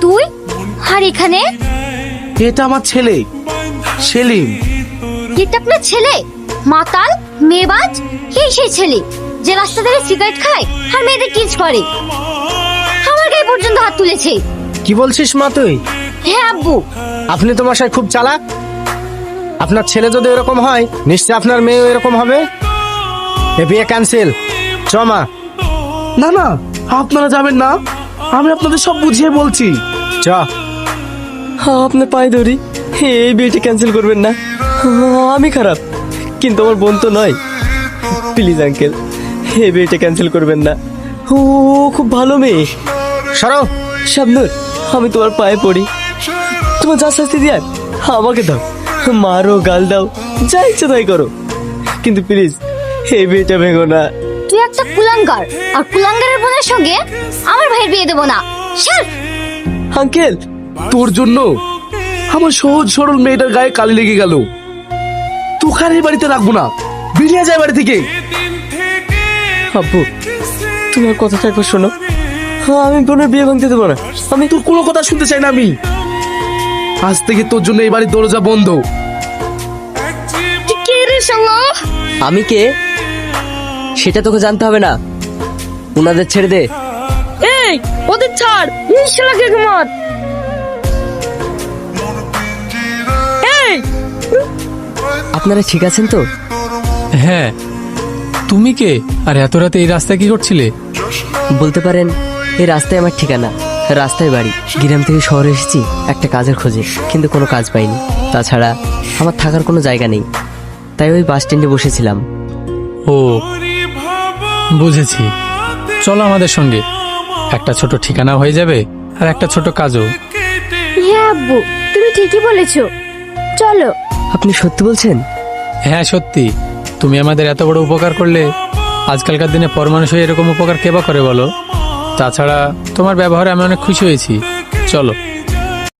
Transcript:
তুই আর এখানে? এটা আমার ছেলে সেলিম। এটা আপনার ছেলে? মাতাল, মেয়েবাজ, এই সেই ছেলে যে রাস্তা থেকে সিগারেট খায় আর মেয়েদের টিচ করে। আমার গায়ে পর্যন্ত হাত তুলেছে। কি বলছিস মা তুই? হ্যাঁ আব্বু। আপনি তো মশাই খুব চালাক। আপনার ছেলে যদি এরকম হয় নিশ্চয় আপনার মেয়েও এরকম হবে। এ বিয়ে ক্যান্সেল। চ মা। না না, আপনারা যাবেন না, আমি আপনাদের সব বুঝিয়ে বলছি। চ। আপনার পায়ে ধরি, এই বিয়েটা ক্যান্সেল করবেন না। আমি খারাপ, কিন্তু আমার বোন তো নয়। প্লিজ আঙ্কেল, এই বিয়েটা ক্যান্সেল করবেন না। ও খুব ভালো মেয়ে। সরো। শাবনূর, আমি তোমার পায়ে পড়ি, তোমার যা শাস্তি দেয়ার আমাকে দাও, মারো, গাল দাও, যা ইচ্ছা তাই করো, কিন্তু প্লিজ এই বিয়েটা ভেঙো না। তুই একটা কুলাঙ্গার, আর কুলাঙ্গারের বোনের সঙ্গে আমার ভাইয়ের বিয়ে দেবো না। ছাড়। আঙ্কেল, তোর জন্য আমার সহজ সরল মেয়েটার গায়ে কালি লেগে গেল। তোকে আর এই বাড়িতে রাখবো না, বেরিয়ে যায় বাড়ি থেকে। আব্বু, তোমার কথাটা একবার শোনো, আমি বোনের বিয়ে ভাঙতে দেবো না। আমি তোর কোনো কথা শুনতে চাই না আমি। আজ থেকে তোর জন্য এই বাড়ির দরজা বন্ধ। তুই কে রে শালা? আমি কে সেটা তোকে জানতে হবে না, ওনাদের ছেড়ে দে। এই ওদের ছাড়, এই শালাকে মার। এই আপনারা ঠিক আছেন তো? হ্যাঁ, তুমি কে আর এত রাতে এই রাস্তায় কি করছিলে? বলতে পারেন এই রাস্তায় আমার ঠিকানা, রাস্তায় বাড়ি। গ্রাম থেকে শহরে এসেছি একটা কাজের খোঁজে, কিন্তু কোনো কাজ পাইনি। তাছাড়া আমার থাকার কোনো জায়গা নেই, তাই ওই বাস স্ট্যান্ডে বসেছিলাম। ও বুঝেছি, চলো আমাদের সঙ্গে, একটা ছোট ঠিকানা হয়ে যাবে আর একটা ছোট কাজও। হ্যাঁ আব্বু, তুমি ঠিকই বলেছো, চলো। আপনি সত্যি বলছেন? হ্যাঁ সত্যি, তুমি আমাদের এত বড় উপকার করলে। আজকালকার দিনে পর মানুষ হয়ে এরকম উপকার কে বা করে বলো? তাছাড়া তোমার ব্যবহারে আমি অনেক খুশি হয়েছি। চলো।